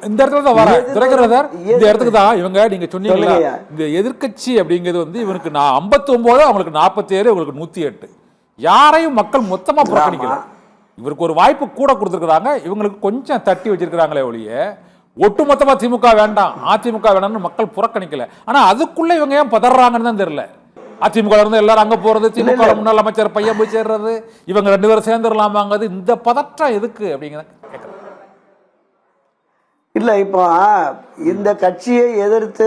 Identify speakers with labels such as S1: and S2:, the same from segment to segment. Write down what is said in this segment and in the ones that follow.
S1: இந்த இடத்துல தான் வர துரைக்கிறதர் இந்த இடத்துக்கு தான் இவங்க நீங்க சொன்னீங்களா இந்த எதிர்க்கட்சி அப்படிங்கிறது வந்து இவனுக்கு 59 அவங்களுக்கு 47 இவங்களுக்கு 108 யாரையும் மக்கள் மொத்தமா புறக்கணிக்கல. இவருக்கு ஒரு வாய்ப்பு கூட கொடுத்துருக்காங்க, இவங்களுக்கு கொஞ்சம் தட்டி வச்சிருக்கிறாங்களே ஒழிய ஒட்டுமொத்தமா திமுக வேண்டாம் அதிமுக வேண்டாம்னு மக்கள் புறக்கணிக்கல. ஆனா அதுக்குள்ள இவங்க ஏன் பதறாங்கன்னு தான் தெரியல. அதிமுக இருந்து எல்லாரும் அங்க போறது, திமுக முன்னாள் அமைச்சர் பையன் போய் சேர்றது, இவங்க 2 பேரும் சேர்ந்துடலாமாங்கிறது இந்த பதற்றம் எதுக்கு அப்படிங்கிறத
S2: இல்ல. இப்போ இந்த கட்சியை எதிர்த்து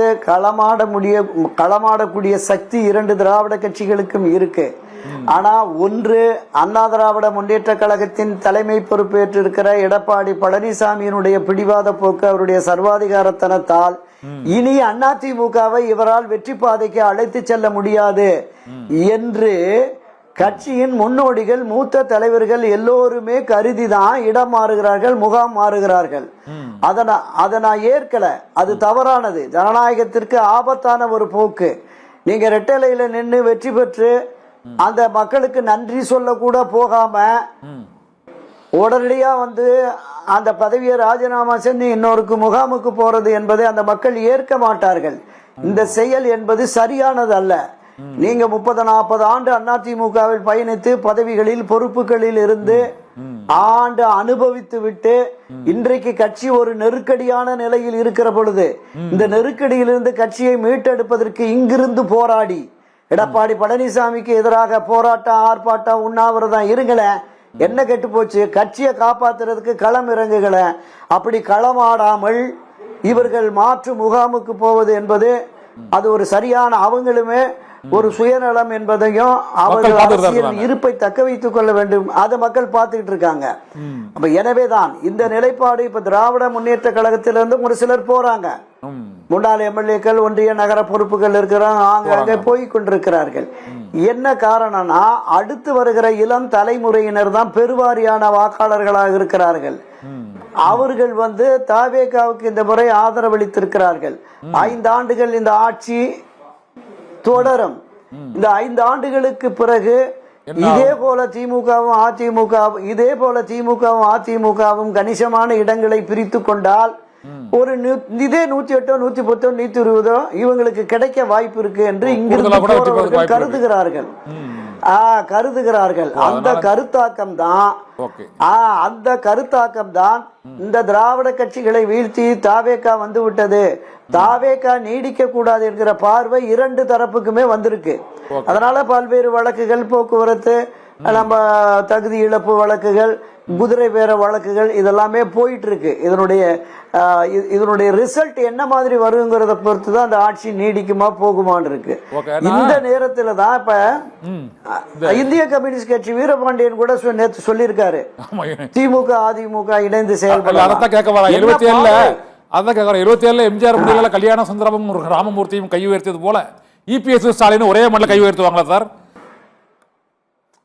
S2: களமாடக்கூடிய சக்தி 2 திராவிட கட்சிகளுக்கும் இருக்கு. ஆனா ஒன்று அண்ணா திராவிட முன்னேற்ற கழகத்தின் தலைமை பொறுப்பேற்றிருக்கிற எடப்பாடி பழனிசாமியினுடைய பிடிவாத போக்கு, அவருடைய சர்வாதிகாரத்தனத்தால் இனி அதிமுகவை இவரால் வெற்றி பாதைக்கு அழைத்து செல்ல முடியாது என்று கட்சியின் முன்னோடிகள் மூத்த தலைவர்கள் எல்லோருமே கருதிதான் இடம் மாறுகிறார்கள், முகாம் மாறுகிறார்கள். அதை நான் ஏற்கல. அது தவறானது, ஜனநாயகத்திற்கு ஆபத்தான ஒரு போக்கு. நீங்க ரெட்டலையில நின்று வெற்றி பெற்று அந்த மக்களுக்கு நன்றி சொல்ல கூட போகாம உடனடியா வந்து அந்த பதவியை ராஜினாமா செஞ்சு இன்னொருக்கு முகாமுக்கு போறது என்பதை அந்த மக்கள் ஏற்க மாட்டார்கள். இந்த செயல் என்பது சரியானது அல்ல. நீங்க 30-40 ஆண்டு அதிமுகவில் பயணித்து பதவிகளில் பொறுப்புகளில் இருந்து ஆண்டு அனுபவித்து விட்டு இன்றைக்கு கட்சி ஒரு நெருக்கடியான நிலையில் இருக்கிற பொழுது இந்த நெருக்கடியிலிருந்து கட்சியை மீட்டெடுப்பதற்கு இங்கிருந்து போராடி எடப்பாடி பழனிசாமிக்கு எதிராக போராட்டம், ஆர்ப்பாட்டம், உண்ணாவிரதம் இருங்கள, என்ன கெட்டு போச்சு? கட்சியை காப்பாத்துறதுக்கு களம் இறங்குகள. அப்படி களமாடாமல் இவர்கள் மாற்று முகாமுக்கு போவது என்பது அது ஒரு சரியான, அவங்களுமே ஒரு சுயநலம் என்பதையும் அவர்கள் அரசியல் இருப்பை தக்க வைத்துக் கொள்ள வேண்டும். அதை மக்கள் பார்த்துக்கிட்டு இருக்காங்க. அப்ப எனவேதான் இந்த நிலைப்பாடு. இப்ப திராவிட முன்னேற்ற கழகத்திலிருந்து ஒரு சிலர் போறாங்க, முன்னாள் எம்எல்ஏக்கள், ஒன்றிய நகர பொறுப்புகள் இருக்கிறாங்க, அங்கே போய் கொண்டிருக்கிறார்கள். என்ன காரணம்னா அடுத்து வருகிற இளம் தலைமுறையினர் தான் பெருவாரியான வாக்காளர்களாக இருக்கிறார்கள். அவர்கள் வந்து தவேகாவுக்கு இந்த முறை ஆதரவளித்திருக்கிறார்கள். 5 ஆண்டுகள் இந்த ஆட்சி தொடரும். இந்த 5 ஆண்டுகளுக்கு பிறகு இதே போல அதிமுகவும் கணிசமான இடங்களை பிரித்து கொண்டால் ஒரு இதே 108, 110, 120 இவங்களுக்கு கிடைக்க வாய்ப்பு இருக்கு என்று இங்கிருந்து கருதுகிறார்கள். அந்த கருத்தாக்கம் தான் இந்த திராவிட கட்சிகளை வீழ்த்தி தாவேகா வந்து விட்டது, தாவேகா நீடிக்க கூடாது என்கிற பார்வை 2 தரப்புக்குமே வந்திருக்கு. அதனால பல்வேறு வழக்குகள், போக்குவரத்து, நம்ம தகுதி இழப்பு வழக்குகள், குதிரை பேர வழக்குகள் இதெல்லாமே போயிட்டு இருக்கு. இதனுடைய ரிசல்ட் என்ன மாதிரி வருங்கிறத பொறுத்து தான் அந்த ஆட்சி நீடிக்குமா போகுமான்னு இருக்கு. இந்த நேரத்துல தான் இப்ப இந்திய கம்யூனிஸ்ட் கட்சி வீரபாண்டியன் கூட நேற்று சொல்லியிருக்காரு, திமுக அதிமுக இணைந்து செயல்பட.
S1: 27 எம்ஜிஆர் முடியல கல்யாண சுந்தரமும் ராமமூர்த்தியும் கை உயர்த்தியது போல இபிஎஸ் ஸ்டாலின் ஒரே மண்டல கை உயர்த்துவாங்களா சார்?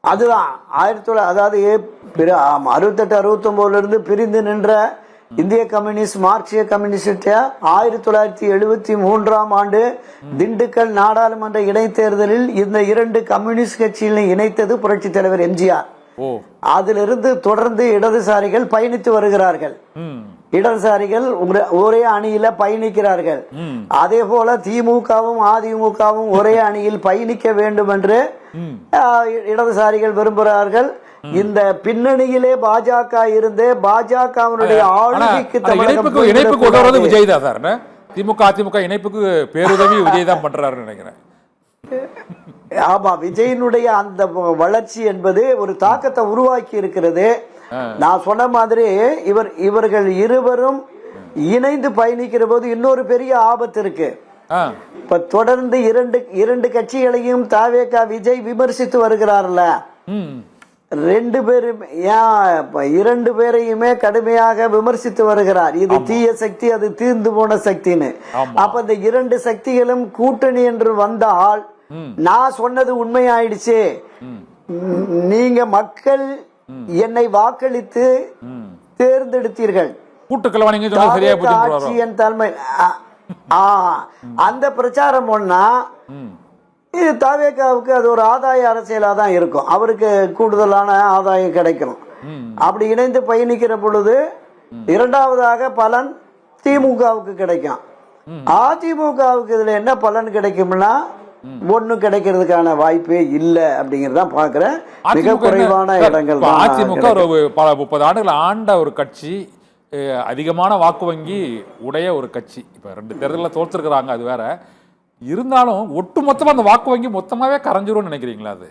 S2: அதுதான் 68-69 இருந்து பிரிந்து நின்ற இந்திய கம்யூனிஸ்ட் மார்க்சிய கம்யூனிஸ்ட் 1973ஆம் ஆண்டு திண்டுக்கல் நாடாளுமன்ற இடைத்தேர்தலில் இந்த 2 கம்யூனிஸ்ட் கட்சிகளை இணைத்தது புரட்சி தலைவர் எம்ஜிஆர். அதிலிருந்து தொடர்ந்து இடதுசாரிகள் பயணித்து வருகிறார்கள். இடதுசாரிகள் ஒரே அணியில பயணிக்கிறார்கள். அதே போல திமுகவும் அதிமுகவும் ஒரே அணியில் பயணிக்க வேண்டும் என்று இடதுசாரிகள் விரும்புகிறார்கள். இந்த பின்னணியிலே பாஜக இருந்து பாஜகவினுடைய ஆளுகைக்கு
S1: இணைப்பு விஜய் தான் சார். திமுக அதிமுக இணைப்புக்கு பேருதவி விஜய் தான் பண்றாரு நினைக்கிறேன்.
S2: ஆமா, விஜயனுடைய அந்த வளர்ச்சி என்பது ஒரு தாக்கத்தை உருவாக்கி இருக்கிறது. நான் சொன்ன மாதிரி இவர்கள் இருவரும் இணைந்து பயணிக்கிற போது இன்னொரு பெரிய ஆபத்து இருக்கு. இப்ப தொடர்ந்து இரண்டு கட்சிகளையும் தவேகா விஜய் விமர்சித்து வருகிறார்ல, 2 பேரையுமே கடுமையாக விமர்சித்து வருகிறார். இது தீய சக்தி, அது தீர்ந்து போன சக்தின்னு. அப்ப இந்த 2 சக்திகளும் கூட்டணி என்று வந்தால் நான் சொன்னது உண்மையாயிடுச்சு, நீங்க மக்கள் என்னை வாக்களித்து தேர்ந்தெடுத்தீர்கள், ஆட்சியின் தலைமை அந்த பிரச்சாரம் பண்ணா இது தவேகாவுக்கு அது ஒரு ஆதாய அரசியலா தான் இருக்கும். அவருக்கு கூடுதலான ஆதாயம் கிடைக்கும். அப்படி இணைந்து பயணிக்கிற பொழுது இரண்டாவதாக பலன் திமுகவுக்கு கிடைக்கும். அதிமுகவுக்கு இதுல என்ன பலன் கிடைக்கும்னா ஒண்ணும் கிடைக்கிறதுக்கான வாய்ப்பே இல்லை அப்படிங்கறதான் பாக்குறேன். மிக குறைவான இடங்கள் தான்.
S1: அதிமுக ஒரு 30 ஆண்டுகள் ஆண்ட ஒரு கட்சி, அதிகமான வாக்கு வங்கி உடைய ஒரு கட்சி. இப்ப 2 தேர்தலில் தோற்றுருக்குறாங்க, அது வேற. இருந்தாலும் ஒட்டுமொத்தமா அந்த வாக்கு வங்கி மொத்தமாவே கரைஞ்சிரும்னு நினைக்கிறீங்களா? அது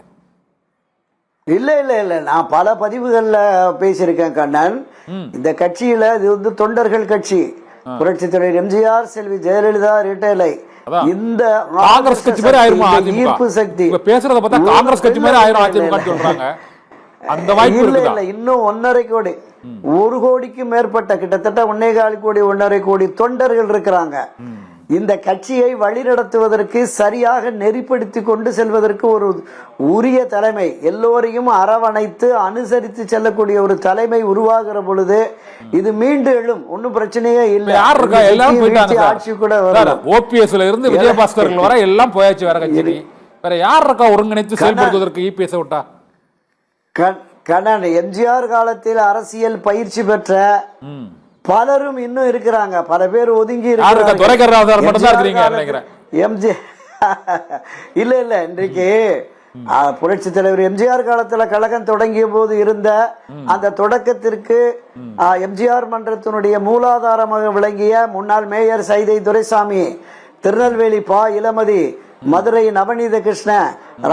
S2: இல்ல இல்ல இல்ல, நான் பல பதிவுகள்ல பேசியிருக்கேன் கண்ணன். இந்த கட்சியில இது வந்து தொண்டர்கள் கட்சி. புரட்சி தலைவர் எம்ஜிஆர், செல்வி ஜெயலலிதா ரிட்டைலை, இந்த
S1: காங்கிரஸ் கட்சி மாதிரி ஆயிருமா
S2: ஈர்ப்பு சக்தி
S1: பேசுறத பார்த்தா காங்கிரஸ் கட்சி மாதிரி ஆயிரும் அதிமுக சொல்றாங்க. அந்த வாய்ப்பு
S2: இல்ல இல்ல, இன்னும் 1.5 கோடி 1 கோடிக்கு மேற்பட்ட கிட்டத்தட்ட 1.25 கோடி 1.5 கோடி தொண்டர்கள் இருக்கிறாங்க. இந்த கட்சியை வழிநடத்துவதற்கு, சரியாக நெறிப்படுத்தி கொண்டு செல்வதற்கு ஒரு உரிய தலைமை, எல்லோரையும் அரவணைத்து அனுசரித்து செல்லக்கூடிய ஒரு தலைமை உருவாகிற பொழுது இது மீண்டு எழும். ஒன்னும் பிரச்சனையே இல்லை. ஆட்சி கூட
S1: ஓபிஎஸ்ல இருந்து விஜயபாஸ்கர்கள் வர எல்லாம் போயாச்சு வேற கட்சி. வேற யார் இருக்கா ஒருங்கிணைத்து செயல்படுவதற்கு? இபிஎஸ் விட்டா
S2: கண்ணன், எம்ஜிஆர் காலத்தில் அரசியல் பயிற்சி பெற்ற பலரும் இன்னும் இருக்கிறாங்க. பல பேர் ஒதுங்கி இல்ல இல்ல, இன்றைக்கு புரட்சி தலைவர் எம்ஜிஆர் காலத்துல கழகம் தொடங்கிய போது இருந்த அந்த தொடக்கத்திற்கு எம்ஜிஆர் மன்றத்தினுடைய மூலாதாரமாக விளங்கிய முன்னாள் மேயர் சைதை துரைசாமி, திருநெல்வேலி பா இளமதி, மதுரை நவநீத கிருஷ்ண,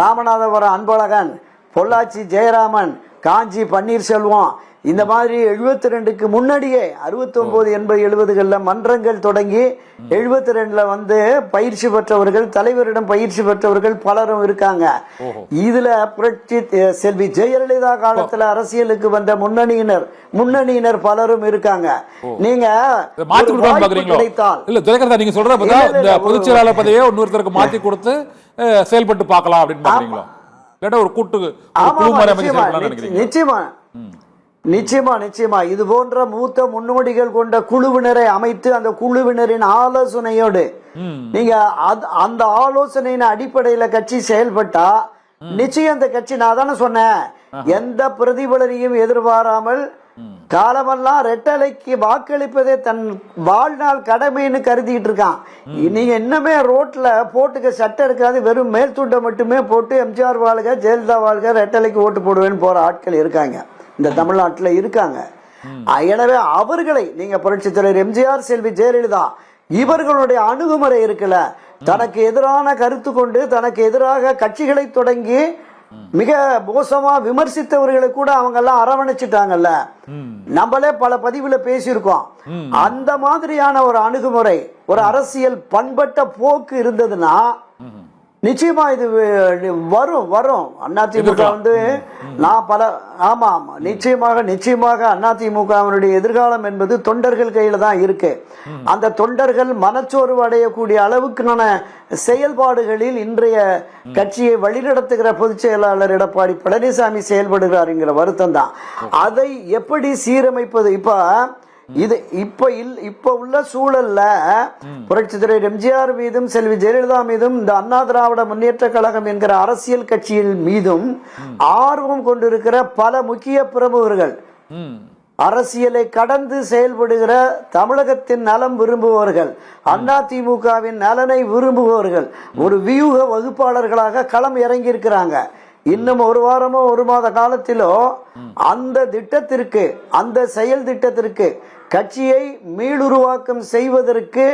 S2: ராமநாதபுரம் அன்பழகன், பொள்ளாச்சி ஜெயராமன், காஞ்சி பன்னீர்செல்வம், இந்த மாதிரி 72க்கு முன்னாடியே 69, 80, 70களில் மன்றங்கள் தொடங்கி 72ல வந்து பயிற்சி பெற்றவர்கள், தலைவரிடம் பயிற்சி பெற்றவர்கள் பலரும் இருக்காங்க. இதுல புரட்சி செல்வி ஜெயலலிதா காலத்துல அரசியலுக்கு வந்த முன்னணியினர் பலரும் இருக்காங்க. நீங்க
S1: நீங்க சொல்ற பொதுச் செயலாளர் பதவியை இன்னொருத்தருக்கு மாத்தி கொடுத்து செயல்பட்டு பார்க்கலாம் அப்படின்னு பாக்குறீங்களா? ஒரு கூட்டு
S2: நிச்சயமா நிச்சயமா நிச்சயமா இது போன்ற மூத்த முன்னோடிகள் கொண்ட குழுவினரை அமைத்து அந்த குழுவினரின் ஆலோசனையோடு நீங்க அந்த ஆலோசனையின் அடிப்படையில கட்சி செயல்பட்டா நிச்சயம் அந்த கட்சி, நான் தானே சொன்னேன், எந்த பிரதிபலனையும் எதிர்பாராமல் காலமெல்லாம் ரெட்டலைக்கு வாக்களிப்பதே தன் வாழ்நாள் கடமைன்னு கருதிட்டு இருக்கான். நீங்க இன்னுமே ரோட்ல போட்டுக்க சட்டை இருக்காது, வெறும் மேல் துண்டை மட்டுமே போட்டு எம்ஜிஆர் வாழ்க ஜெயலலிதா வாழ்க ரெட்டலைக்கு ஓட்டு போடுவேன்னு போற ஆட்கள் இருக்காங்க, இந்த தமிழ்நாட்டில் இருக்காங்க. எனவே அவர்களை நீங்க புரட்சி தலைவர் எம்ஜிஆர், செல்வி ஜெயலலிதா இவர்களுடைய அணுகுமுறை இருக்குல்ல, தனக்கு எதிரான கருத்து கொண்டு தனக்கு எதிராக கட்சிகளை தொடங்கி மிக மோசமா விமர்சித்தவர்களை கூட அவங்க எல்லாம் அரவணைச்சிட்டாங்கல்ல. நம்மளே பல பதிவுல பேசியிருக்கோம். அந்த மாதிரியான ஒரு அணுகுமுறை, ஒரு அரசியல் பண்பட்ட போக்கு இருந்ததுன்னா நிச்சயமா இது வரும் வரும். அதிமுக வந்து நான் ஆமா ஆமா நிச்சயமாக அதிமுகவினுடைய எதிர்காலம் என்பது தொண்டர்கள் கையில தான் இருக்கு. அந்த தொண்டர்கள் மனச்சோர்வு அடையக்கூடிய அளவுக்கான செயல்பாடுகளில் இன்றைய கட்சியை வழிநடத்துகிற பொதுச் செயலாளர் எடப்பாடி பழனிசாமி செயல்படுகிறார் என்கிற வருத்தம் தான். அதை எப்படி சீரமைப்பது? இப்ப உள்ள சூழல்ல புரட்சி தலைவர் எம்ஜிஆர் மீதும் செல்வி ஜெயலலிதா மீதும் இந்த அண்ணா திராவிட முன்னேற்ற கழகம் என்கிற அரசியல் கட்சியின் மீதும் ஆர்வம் கொண்டிருக்கிற பல முக்கிய பிரமுகர்கள், அரசியலை கடந்து செயல்படுகிற தமிழகத்தின் நலம் விரும்புபவர்கள், அதிமுகவின் நலனை விரும்புபவர்கள், ஒரு வியூக வகுப்பாளர்களாக களம் இறங்கி இருக்கிறாங்க. இன்னும் 1 வாரமோ 1 மாத காலத்திலோ அந்த திட்டத்திற்கு, அந்த செயல் திட்டத்திற்கு, கட்சியை மீளுருவாக்கம் செய்வதற்கு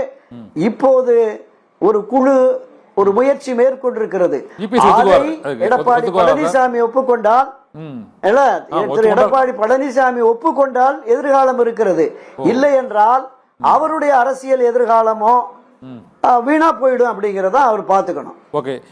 S2: இப்போது ஒரு குழு ஒரு முயற்சி மேற்கொண்டிருக்கிறது. எடப்பாடி பழனிசாமி ஒப்புக்கொண்டால் எடப்பாடி பழனிசாமி ஒப்புக்கொண்டால் எதிர்காலம் இருக்கிறது. இல்லை என்றால் அவருடைய அரசியல் எதிர்காலமோ வீணா போயிடும் அப்படிங்கறத அவர் பார்த்துக்கணும்.
S1: ஓகே.